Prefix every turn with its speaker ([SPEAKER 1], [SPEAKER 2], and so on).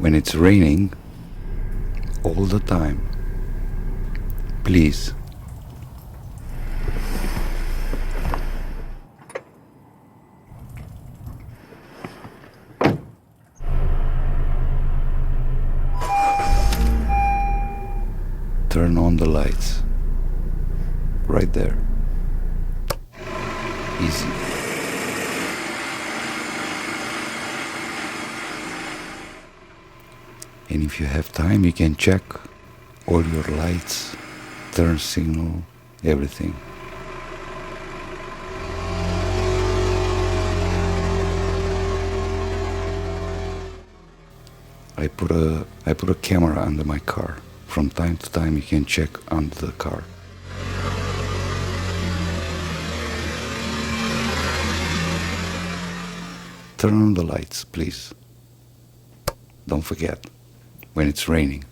[SPEAKER 1] when it's raining all the time, please turn on the lights right there. Easy. And if you have time, you can check all your lights, turn signal, everything. I put a camera under my car. From time to time you can check under the car. Turn on the lights, please. Don't forget, when it's raining.